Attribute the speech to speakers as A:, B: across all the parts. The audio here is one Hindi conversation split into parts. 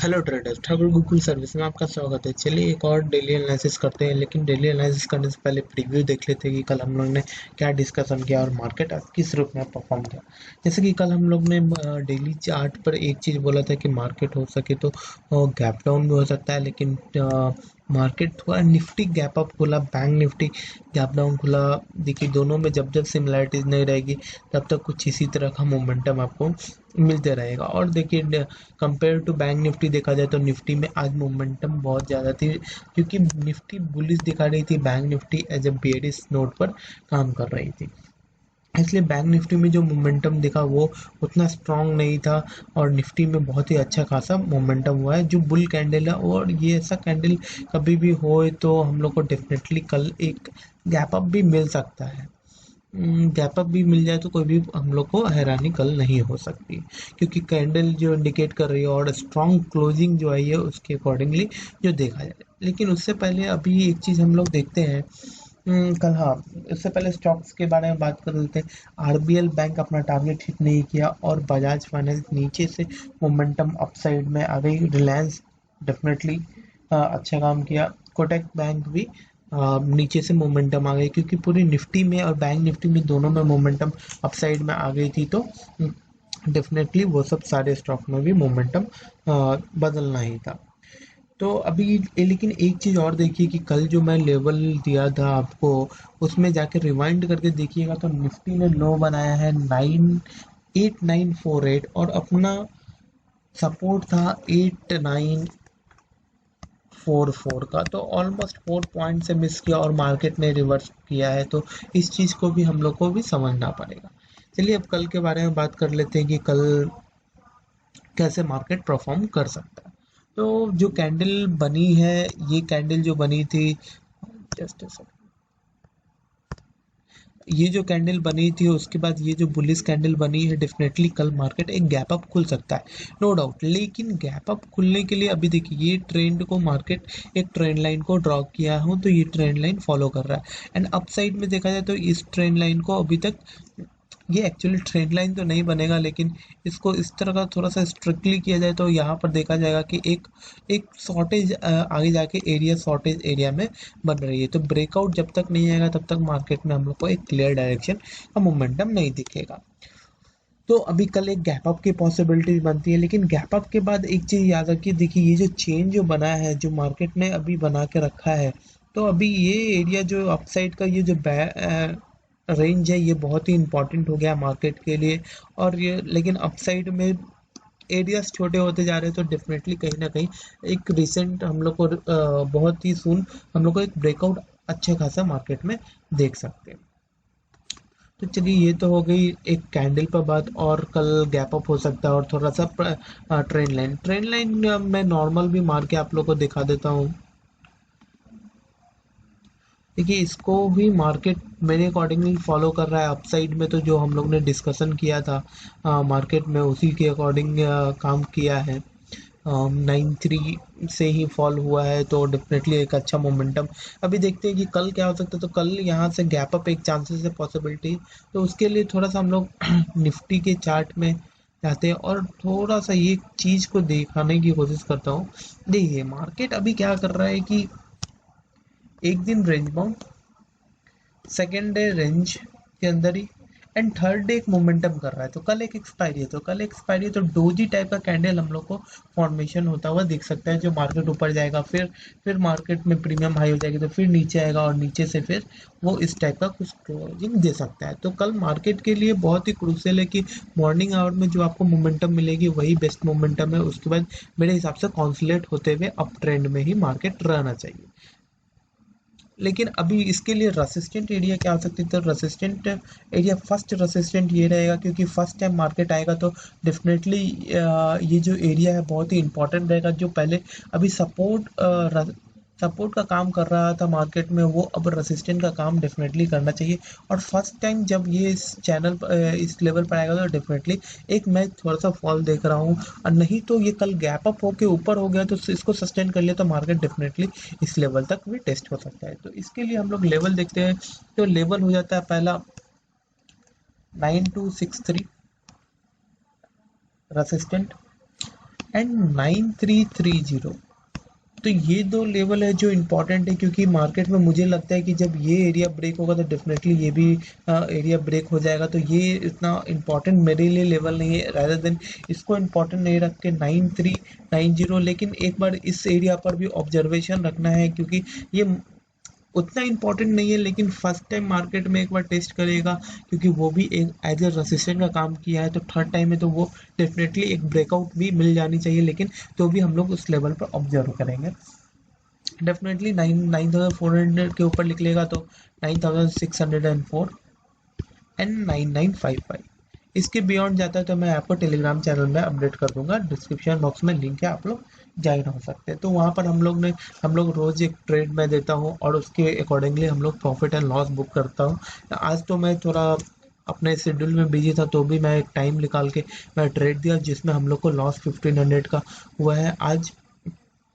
A: Hello traders, Thakur Google service में आपका स्वागत है। चलिए एक और डेली एनालिसिस करते हैं, लेकिन डेली एनालिसिस करने से पहले प्रीव्यू देख लेते हैं कि कल हम लोग ने क्या डिस्कशन किया और मार्केट आज किस रूप में परफॉर्म किया। जैसे कि कल हम लोग ने डेली चार्ट पर एक चीज़ बोला था कि मार्केट हो सके तो गैप डाउन भी हो सकता है, लेकिन मार्केट थोड़ा निफ्टी गैप अप खुला, बैंक निफ्टी गैप डाउन खुला। देखिए दोनों में जब जब सिमिलैरिटीज नहीं रहेगी तब तक कुछ इसी तरह का मोमेंटम आपको मिलते रहेगा। और देखिए कंपेयर टू बैंक निफ्टी देखा जाए तो निफ्टी में आज मोमेंटम बहुत ज़्यादा थी, क्योंकि निफ्टी बुलिश दिखा रही थी, bank Nifty as a bearish note पर काम कर रही थी। इसलिए बैंक निफ्टी में जो मोमेंटम दिखा वो उतना स्ट्रांग नहीं था, और निफ्टी में बहुत ही अच्छा खासा मोमेंटम हुआ है जो बुल कैंडल है। और ये ऐसा कैंडल कभी भी हो तो हम लोग को डेफिनेटली कल एक गैप अप भी मिल सकता है। गैप अप भी मिल जाए तो कोई भी हम लोग को हैरानी कल नहीं हो सकती, क्योंकि कैंडल जो इंडिकेट कर रही है और स्ट्रॉन्ग क्लोजिंग जो आई है उसके अकॉर्डिंगली जो देखा जाए। लेकिन उससे पहले अभी एक चीज़ हम लोग देखते हैं। कल हाँ, उससे पहले स्टॉक्स के बारे में बात कर लेते हैं। आरबीएल बैंक अपना टारगेट हिट नहीं किया और बजाज फाइनेंस नीचे से मोमेंटम अपसाइड में आ गई। रिलायंस डेफिनेटली अच्छा काम किया। कोटक बैंक भी नीचे से मोमेंटम आ गई, क्योंकि पूरी निफ्टी में और बैंक निफ्टी में दोनों में मोमेंटम अपसाइड में आ गई थी, तो डेफिनेटली वो सब सारे स्टॉक में भी मोमेंटम बदलना ही था। तो अभी लेकिन एक चीज़ और देखिए कि कल जो मैं लेवल दिया था आपको, उसमें जाके रिवाइंड करके देखिएगा तो निफ्टी ने लो बनाया है 8948, और अपना सपोर्ट था 8944 का। तो ऑलमोस्ट 4 पॉइंट से मिस किया और मार्केट ने रिवर्स किया है, तो इस चीज़ को भी हम लोग को भी समझना पड़ेगा। चलिए अब कल के बारे में बात कर लेते हैं कि कल कैसे मार्केट परफॉर्म कर सकता है। तो जो कैंडल बनी है, ये कैंडल जो बनी थी, जस्ट ये जो कैंडल बनी थी उसके बाद ये जो बुलिश कैंडल बनी है, डेफिनेटली कल मार्केट एक गैप अप खुल सकता है, नो डाउट। लेकिन गैप अप खुलने के लिए अभी देखिए ये ट्रेंड को मार्केट एक ट्रेंड लाइन को ड्रॉ किया हो तो ये ट्रेंड लाइन फॉलो कर रहा है। एंड अपसाइड में देखा जाए तो इस ट्रेंड लाइन को अभी तक, ये एक्चुअली ट्रेंड लाइन तो नहीं बनेगा, लेकिन इसको इस तरह का थोड़ा सा स्ट्रिक्टली किया जाए तो यहाँ पर देखा जाएगा कि एक एक शॉर्टेज आगे जाके एरिया शॉर्टेज एरिया में बन रही है। तो ब्रेकआउट जब तक नहीं आएगा तब तक मार्केट में हम लोग को एक क्लियर डायरेक्शन का मोमेंटम नहीं दिखेगा। तो अभी कल एक गैप अप की पॉसिबिलिटी बनती है, लेकिन गैप अप के बाद एक चीज़ याद रखिए, देखिए ये जो चेन जो बना है, जो मार्केट ने अभी बना के रखा है, तो अभी ये एरिया जो अपसाइड का ये जो रेंज है, ये बहुत ही इंपॉर्टेंट हो गया मार्केट के लिए। और ये लेकिन अपसाइड में एरियाज छोटे होते जा रहे हैं, तो डेफिनेटली कहीं ना कहीं एक रिसेंट हम लोग को बहुत ही सून हम लोग को एक ब्रेकआउट अच्छे खासा मार्केट में देख सकते हैं। तो चलिए ये तो हो गई एक कैंडल पर बात, और कल गैप अप हो सकता है और थोड़ा सा ट्रेंड लाइन मैं नॉर्मल भी मार के आप लोग को दिखा देता हूँ। देखिए इसको भी मार्केट मेरे अकॉर्डिंगली फॉलो कर रहा है अपसाइड में, तो जो हम लोग ने डिस्कशन किया था मार्केट में उसी के अकॉर्डिंग काम किया है। 93 से ही फॉल हुआ है, तो डेफिनेटली एक अच्छा मोमेंटम। अभी देखते हैं कि कल क्या हो सकता है। तो कल यहाँ से गैप अप एक चांसेस है, पॉसिबिलिटी। तो उसके लिए थोड़ा सा हम लोग निफ्टी के चार्ट में जाते हैं और थोड़ा सा ये चीज़ को दिखाने की कोशिश करता हूँ। देखिए मार्केट अभी क्या कर रहा है कि एक दिन range bound, second day range के अंदर ही, एंड थर्ड डे एक मोमेंटम कर रहा है। तो कल एक एक्सपायरी है, तो कल एक्सपायरी है, तो डोजी टाइप का कैंडल हम लोग को फॉर्मेशन होता हुआ दिख सकता है, जो मार्केट ऊपर जाएगा, फिर मार्केट में प्रीमियम हाई हो जाएगी, तो फिर नीचे आएगा और नीचे से फिर वो इस टाइप का कुछ क्लोजिंग दे सकता है। तो कल मार्केट के लिए बहुत ही क्रूशियल है कि मॉर्निंग आवर में जो आपको मोमेंटम मिलेगी वही बेस्ट मोमेंटम है। उसके बाद मेरे हिसाब से कॉन्सुलेट होते हुए अप ट्रेंड में ही मार्केट रहना चाहिए। लेकिन अभी इसके लिए रेसिस्टेंट एरिया क्या हो सकती है, तो रेसिस्टेंट एरिया फर्स्ट रेसिस्टेंट ये रहेगा, क्योंकि फर्स्ट टाइम मार्केट आएगा तो डेफिनेटली ये जो एरिया है बहुत ही इंपॉर्टेंट रहेगा। जो पहले अभी सपोर्ट का काम कर रहा था मार्केट में, वो अब रेसिस्टेंट का काम डेफिनेटली करना चाहिए। और फर्स्ट टाइम जब ये इस चैनल इस लेवल पर आएगा तो डेफिनेटली एक मैं थोड़ा सा फॉल देख रहा हूँ। और नहीं तो ये कल गैप अप होके ऊपर हो गया तो इसको सस्टेन कर लिया तो मार्केट डेफिनेटली इस लेवल तक भी टेस्ट हो सकता है। तो इसके लिए हम लोग लेवल देखते हैं। तो लेवल हो जाता है पहला 9263 रेसिस्टेंट, एंड 9330। तो ये दो लेवल है जो इम्पोर्टेंट है, क्योंकि मार्केट में मुझे लगता है कि जब ये एरिया ब्रेक होगा तो डेफिनेटली ये भी एरिया ब्रेक हो जाएगा। तो ये इतना इम्पोर्टेंट मेरे लिए लेवल नहीं है, रादर देन इसको इम्पोर्टेंट नहीं रख के 9390। लेकिन एक बार इस एरिया पर भी ऑब्जर्वेशन रखना है, क्योंकि ये उतना इम्पोर्टेंट नहीं है, लेकिन फर्स्ट टाइम मार्केट में एक बार टेस्ट करेगा, क्योंकि वो भी एक एज ए रेसिस्टेंट का काम किया है। तो थर्ड टाइम में तो वो डेफिनेटली एक ब्रेकआउट भी मिल जानी चाहिए, लेकिन तो भी हम लोग उस लेवल पर ऑब्जर्व करेंगे। डेफिनेटली 9400 के ऊपर निकलेगा तो 9604 एंड 9955। इसके बियॉन्ड जाता है तो मैं आपको टेलीग्राम चैनल में अपडेट कर दूंगा, डिस्क्रिप्शन बॉक्स में लिंक है, आप लोग ज्वाइन हो सकते हैं। तो वहाँ पर हम लोग रोज एक ट्रेड में देता हूँ और उसके अकॉर्डिंगली हम लोग प्रॉफिट एंड लॉस बुक करता हूँ। आज तो मैं थोड़ा अपने शेड्यूल में बिजी था, तो भी मैं एक टाइम निकाल के मैं ट्रेड दिया, जिसमें हम लोग को लॉस 1500 का हुआ है। आज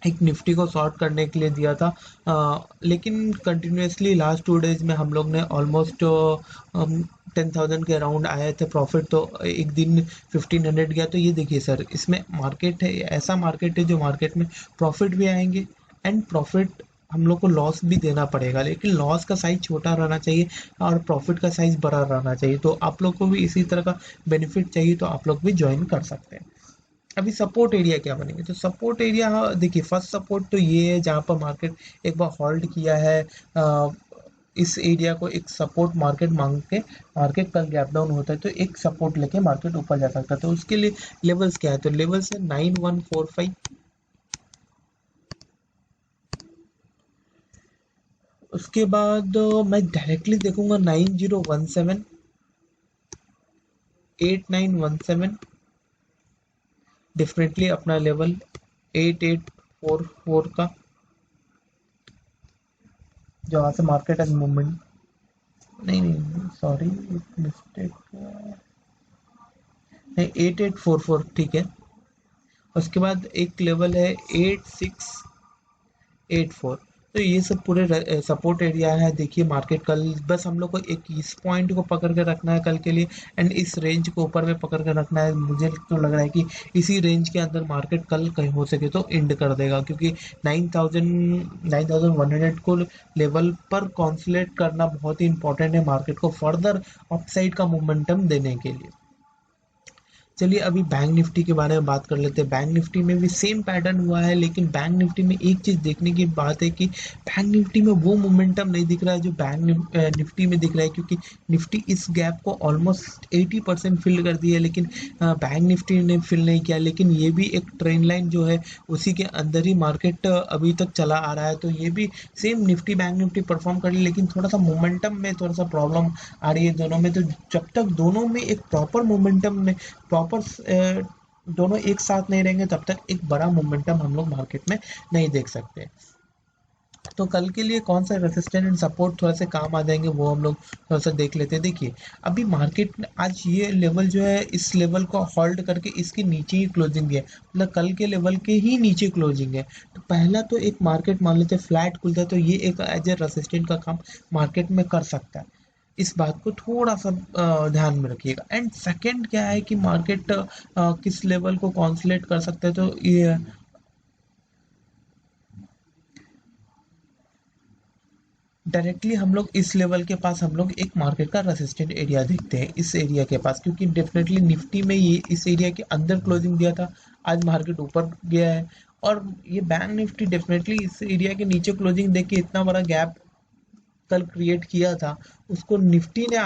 A: एक निफ्टी को शॉर्ट करने के लिए दिया था, लेकिन कंटिन्यूसली लास्ट 2 डेज में हम लोग ने ऑलमोस्ट 10,000 के अराउंड आए थे प्रॉफिट। तो एक दिन 1500 गया। तो ये देखिए सर, इसमें मार्केट है, ऐसा मार्केट है जो मार्केट में प्रॉफिट भी आएंगे एंड प्रॉफिट हम लोग को लॉस भी देना पड़ेगा, लेकिन लॉस का साइज छोटा रहना चाहिए और प्रॉफिट का साइज बड़ा रहना चाहिए। तो आप लोग को भी इसी तरह का बेनिफिट चाहिए तो आप लोग भी ज्वाइन कर सकते हैं। अभी सपोर्ट एरिया क्या बनेंगे, तो सपोर्ट एरिया, हाँ देखिए, फर्स्ट सपोर्ट तो ये है जहाँ पर मार्केट एक बार होल्ड किया है। इस एरिया को एक सपोर्ट मार्केट मांग के, मार्केट कल गैप डाउन होता है तो एक सपोर्ट लेके मार्केट ऊपर जा सकता है। तो उसके लिए लेवल्स क्या है, तो लेवल्स है 9145। उसके बाद मैं डायरेक्टली देखूंगा 9017, 8917। डेफिनेटली अपना लेवल 8844 का, जहाँ से मार्केट एंड मूवमेंट, नहीं नहीं सॉरी, मिस्टेक, नहीं 8844 ठीक है। उसके बाद एक लेवल है 8684। तो ये सब पूरे सपोर्ट एरिया है। देखिए मार्केट कल, बस हम लोग को एक इस पॉइंट को पकड़ के रखना है कल के लिए, एंड इस रेंज को ऊपर में पकड़ के रखना है। मुझे तो लग रहा है कि इसी रेंज के अंदर मार्केट कल कहीं हो सके तो एंड कर देगा, क्योंकि 9100 को लेवल पर कॉन्सुलेट करना बहुत ही इंपॉर्टेंट है मार्केट को फर्दर अपसाइड का मोमेंटम देने के लिए। चलिए अभी बैंक निफ्टी के बारे में बात कर लेते हैं। बैंक निफ्टी में भी सेम पैटर्न हुआ है, लेकिन बैंक निफ्टी में एक चीज देखने की बात है कि बैंक निफ्टी में वो मोमेंटम नहीं दिख रहा है जो बैंक निफ्टी में दिख रहा है, क्योंकि निफ्टी इस गैप को ऑलमोस्ट 80% फिल कर दी है, लेकिन बैंक निफ्टी ने फिल नहीं किया। लेकिन ये भी एक ट्रेंड लाइन जो है उसी के अंदर ही मार्केट अभी तक चला आ रहा है। तो ये भी same Nifty bank Nifty perform कर रही है, लेकिन थोड़ा सा मोमेंटम में थोड़ा सा प्रॉब्लम आ रही है दोनों में। तो जब तक दोनों में एक प्रॉपर मोमेंटम में प्रॉपर दोनों एक साथ नहीं रहेंगे, तब तक एक बड़ा मोमेंटम हम लोग मार्केट में नहीं देख सकते। तो कल के लिए कौन सा रेसिस्टेंट एंड सपोर्ट थोड़ा सा काम आ जाएंगे वो हम लोग थोड़ा सा देख लेते हैं। देखिए अभी मार्केट में आज ये लेवल जो है, इस लेवल को होल्ड करके इसके नीचे ही क्लोजिंग है, मतलब कल के लेवल के ही नीचे क्लोजिंग है। तो पहला तो एक मार्केट मान लेते फ्लैट खुलता है तो ये एक एज ए रेसिस्टेंट का काम मार्केट में कर सकता है। इस बात को थोड़ा सा ध्यान में रखिएगा। एंड सेकंड क्या है कि मार्केट किस लेवल को कॉन्सुलेट कर सकता है, तो ये डायरेक्टली हम लोग इस लेवल के पास हम लोग एक मार्केट का रेसिस्टेंट एरिया देखते हैं इस एरिया के पास, क्योंकि डेफिनेटली निफ्टी में ये इस एरिया के अंदर क्लोजिंग दिया था, आज मार्केट ऊपर गया है। और ये बैंक निफ्टी डेफिनेटली इस एरिया के नीचे क्लोजिंग देख के इतना बड़ा गैप कल क्रिएट किया था, उसको निफ्टी ने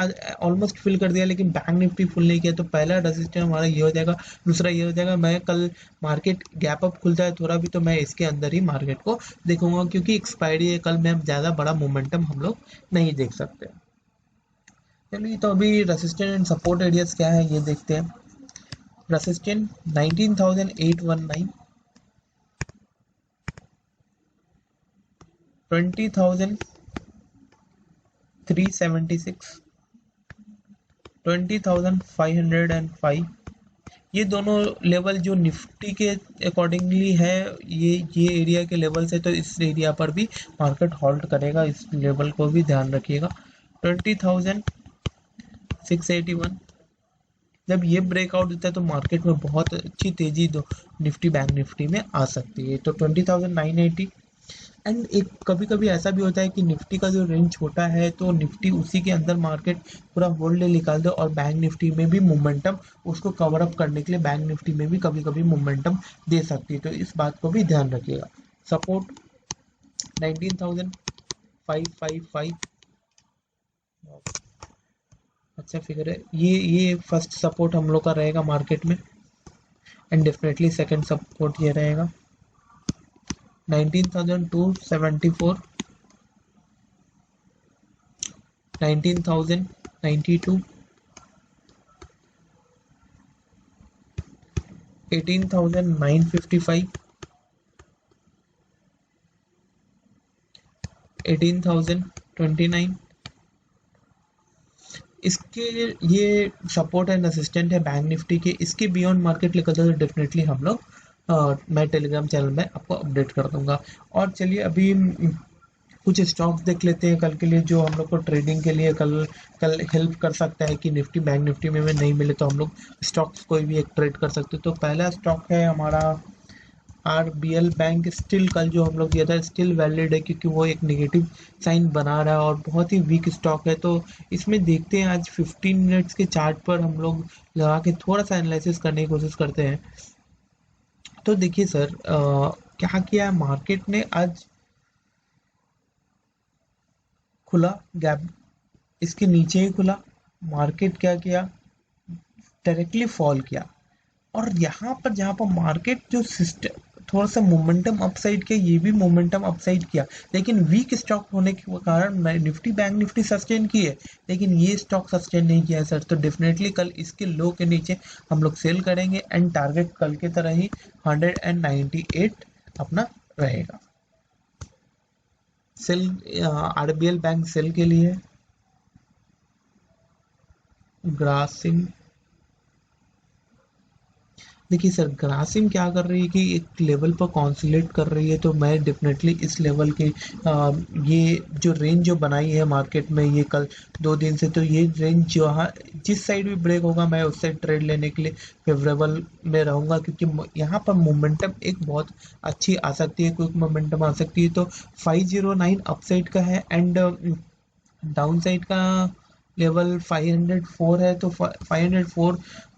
A: ऑलमोस्ट फिल कर दिया, लेकिन बैंक निफ्टी फुल नहीं किया। तो पहला रेजिस्टेंस हमारा ये हो जाएगा, दूसरा ये हो जाएगा। मैं कल मार्केट गैप अप खुलता है थोड़ा भी तो मैं इसके अंदर ही मार्केट को देखूंगा, क्योंकि एक्सपायरी है कल, में ज़्यादा बड़ा मोमेंटम हम लोग नहीं देख सकते। चलिए तो अभी रेसिस्टेंट एंड सपोर्ट एरियाज क्या है ये देखते हैं। रेसिस्टेंट 19,819, 20,376, 20,505। ये दोनों लेवल जो निफ्टी के अकॉर्डिंगली है, ये एरिया के लेवल से, तो इस एरिया पर भी मार्केट होल्ड करेगा, इस लेवल को भी ध्यान रखिएगा। 20,681, जब ये ब्रेकआउट देता है तो मार्केट में बहुत अच्छी तेजी दो निफ्टी बैंक निफ्टी में आ सकती है। तो 20,980। एंड एक कभी कभी ऐसा भी होता है कि निफ्टी का जो रेंज छोटा है तो निफ्टी उसी के अंदर मार्केट पूरा होल्ड निकाल दे और बैंक निफ्टी में भी मोमेंटम उसको कवर अप करने के लिए बैंक निफ्टी में भी कभी कभी मोमेंटम दे सकती है। तो इस बात को भी ध्यान रखिएगा। सपोर्ट 19,555, अच्छा फिगर है। ये फर्स्ट सपोर्ट हम लोग का रहेगा मार्केट में। एंड डेफिनेटली सेकंड सपोर्ट ये रहेगा 19,274, 19,092, 18,955, 18,029। इसके ये सपोर्ट एंड असिस्टेंट है बैंक निफ्टी के। इसके बियॉन्ड मार्केट लेकर तो डेफिनेटली हम लोग मैं टेलीग्राम चैनल में आपको अपडेट कर दूंगा। और चलिए अभी कुछ स्टॉक्स देख लेते हैं कल के लिए जो हम लोग को ट्रेडिंग के लिए कल कल हेल्प कर सकता है कि निफ्टी बैंक निफ्टी में नहीं मिले तो हम लोग स्टॉक्स कोई भी एक ट्रेड कर सकते हैं। तो पहला स्टॉक है हमारा आरबीएल बैंक। स्टिल कल जो हम लोग दिया था स्टिल वैलिड है क्योंकि वो एक नेगेटिव साइन बना रहा है और बहुत ही वीक स्टॉक है। तो इसमें देखते हैं आज 15 मिनट्स के चार्ट पर हम लोग लगा के थोड़ा सा एनालिसिस करने की कोशिश करते हैं। तो देखिए सर क्या किया मार्केट ने आज, खुला गैप इसके नीचे ही खुला, मार्केट क्या किया डायरेक्टली फॉल किया। और यहाँ पर जहाँ पर मार्केट जो सिस्टम थोड़ा सा मोमेंटम अपसाइड किया, ये भी मोमेंटम अपसाइड किया, लेकिन वीक स्टॉक होने के कारण निफ्टी बैंक निफ्टी सस्टेन की है लेकिन ये स्टॉक सस्टेन नहीं किया है सर। तो डेफिनेटली कल इसके लो के नीचे हम लोग सेल करेंगे एंड टारगेट कल की तरह ही 198 अपना रहेगा। सेल आरबीएल बैंक सेल के लिए ग्रासिम। देखिए सर ग्रासिम क्या कर रही है कि एक लेवल पर कॉन्सुलेट कर रही है। तो मैं डेफिनेटली इस लेवल के ये जो रेंज जो बनाई है मार्केट में ये कल 2 दिन से, तो ये रेंज जो जिस साइड भी ब्रेक होगा मैं उस साइड ट्रेड लेने के लिए फेवरेबल में रहूंगा क्योंकि यहाँ पर मोमेंटम एक बहुत अच्छी आ सकती है, क्विक मोमेंटम आ सकती है। तो 509 अपसाइड का है एंड डाउन साइड का लेवल 504 है। तो 504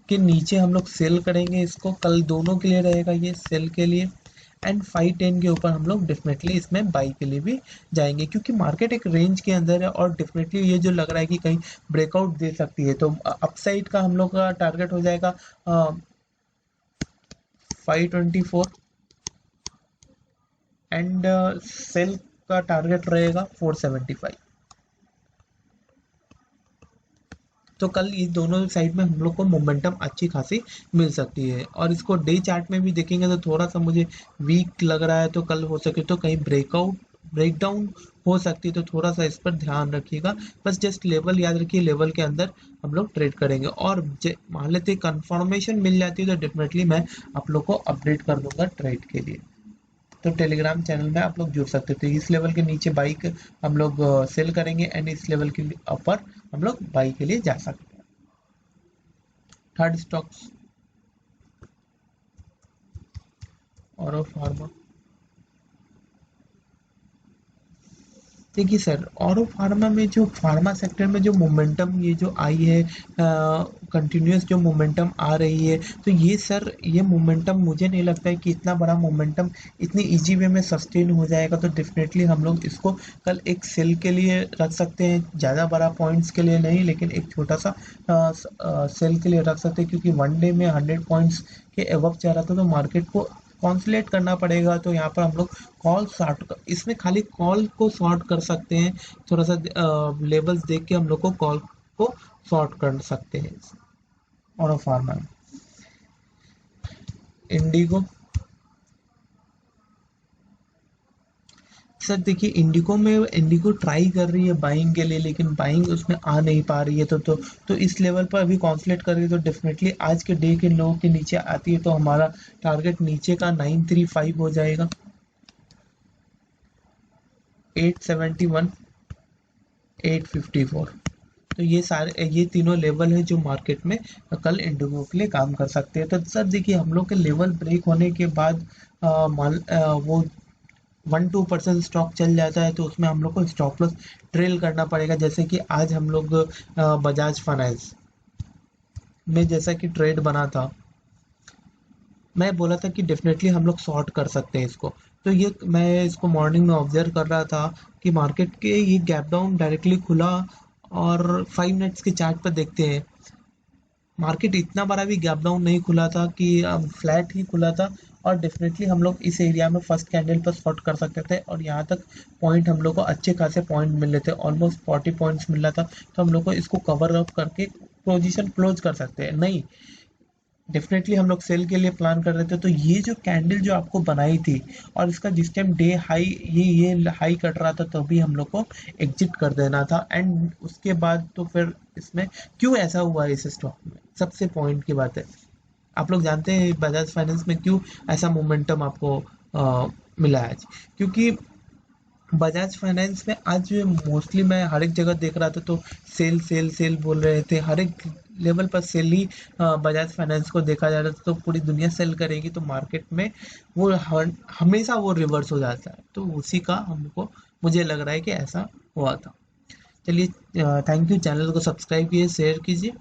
A: के नीचे हम लोग सेल करेंगे इसको, कल दोनों के लिए रहेगा ये सेल के लिए। एंड 510 के ऊपर हम लोग डेफिनेटली इसमें बाई के लिए भी जाएंगे क्योंकि मार्केट एक रेंज के अंदर है और डेफिनेटली ये जो लग रहा है कि कहीं ब्रेकआउट दे सकती है। तो अपसाइड का हम लोग का टारगेट हो जाएगा 524 एंड सेल का टारगेट रहेगा 475। तो कल ये दोनों साइड में हम लोग को मोमेंटम अच्छी खासी मिल सकती है। और इसको डे चार्ट में भी देखेंगे तो थोड़ा सा मुझे वीक लग रहा है। तो कल हो सके तो कहीं ब्रेकआउट ब्रेकडाउन हो सकती है, तो थोड़ा सा इस पर ध्यान रखिएगा। बस जस्ट लेवल याद रखिए, लेवल के अंदर हम लोग ट्रेड करेंगे और मान लेते कंफर्मेशन मिल जाती है तो डेफिनेटली मैं आप लोग को अपडेट कर दूंगा ट्रेड के लिए। तो टेलीग्राम चैनल में आप लोग जुड़ सकते थे। इस लेवल के नीचे बाइक हम लोग सेल करेंगे एंड इस लेवल के ऊपर हम लोग बाई के लिए जा सकते हैं। थर्ड स्टॉक्स और फार्मा। देखिए सर ऑरो फार्मा में जो फार्मा सेक्टर में जो मोमेंटम ये जो आई है कंटिन्यूस जो मोमेंटम आ रही है, तो ये सर ये मोमेंटम मुझे नहीं लगता है कि इतना बड़ा मोमेंटम इतनी इजी वे में सस्टेन हो जाएगा। तो डेफिनेटली हम लोग इसको कल एक सेल के लिए रख सकते हैं, ज़्यादा बड़ा पॉइंट्स के लिए नहीं लेकिन एक छोटा सा सेल के लिए रख सकते हैं क्योंकि वन डे में 100 पॉइंट्स के एवब जा रहा था तो मार्केट को कॉन्सुलेट करना पड़ेगा। तो यहाँ पर हम लोग कॉल शॉर्ट इसमें खाली कॉल को शॉर्ट कर सकते हैं, थोड़ा सा लेवल्स देख के हम लोग को कॉल को शॉर्ट कर सकते हैं। और फार्मा इंडिगो। सर देखिए इंडिगो ट्राई कर रही है बाइंग के लिए लेकिन बाइंग उसमें आ नहीं पा रही है। तो इस लेवल पर अभी कॉन्सुलेट कर रही है। तो डेफिनेटली आज के डे के लो के नीचे आती है तो हमारा टारगेट नीचे का 935 हो जाएगा, 871, 854। तो ये तीनों लेवल है जो मार्केट में कल इंडिगो के लिए काम कर सकते हैं। तो सर देखिए, हम लोग के लेवल ब्रेक होने के बाद वो 1-2% स्टॉक चल जाता है, तो उसमें हम लोग को स्टॉप लॉस ट्रेल करना पड़ेगा। जैसे कि आज हम लोग बजाज फाइनेंस में जैसा कि ट्रेड बना था, मैं बोला था कि डेफिनेटली हम लोग शॉर्ट कर सकते हैं इसको। तो ये मैं इसको मॉर्निंग में ऑब्जर्व कर रहा था कि मार्केट के ये गैप डाउन डायरेक्टली खुला, और 5 मिनट्स के चार्ट पर देखते हैं, मार्केट इतना बड़ा भी गैप डाउन नहीं खुला था कि फ्लैट ही खुला था। और डेफिनेटली हम लोग इस एरिया में फर्स्ट कैंडल पर शॉर्ट कर सकते थे, और यहाँ तक पॉइंट हम लोग को अच्छे खासे पॉइंट मिल रहे थे, ऑलमोस्ट 40 पॉइंट्स मिल रहा था। तो हम लोग को इसको कवर अप करके पोजीशन क्लोज कर सकते हैं। नहीं, डेफिनेटली हम लोग सेल के लिए प्लान कर रहे थे। तो ये जो कैंडल जो आपको बनाई थी, और इसका जिस टाइम डे हाई ये हाई कट रहा था, तभी हम लोग को एग्जिट कर देना था। एंड उसके बाद तो फिर इसमें क्यों ऐसा हुआ है इस स्टॉक में, सबसे पॉइंट की बात है, आप लोग जानते हैं बजाज फाइनेंस में क्यों ऐसा मोमेंटम आपको मिला है आज? क्योंकि बजाज फाइनेंस में आज मोस्टली मैं हर एक जगह देख रहा था, तो सेल सेल सेल बोल रहे थे, हर एक लेवल पर सेल ही बजाज फाइनेंस को देखा जा रहा था। तो पूरी दुनिया सेल करेगी तो मार्केट में वो हमेशा वो रिवर्स हो जाता है। तो उसी का हमको मुझे लग रहा है कि ऐसा हुआ था। चलिए, थैंक यू, चैनल को सब्सक्राइब कीजिए, शेयर कीजिए।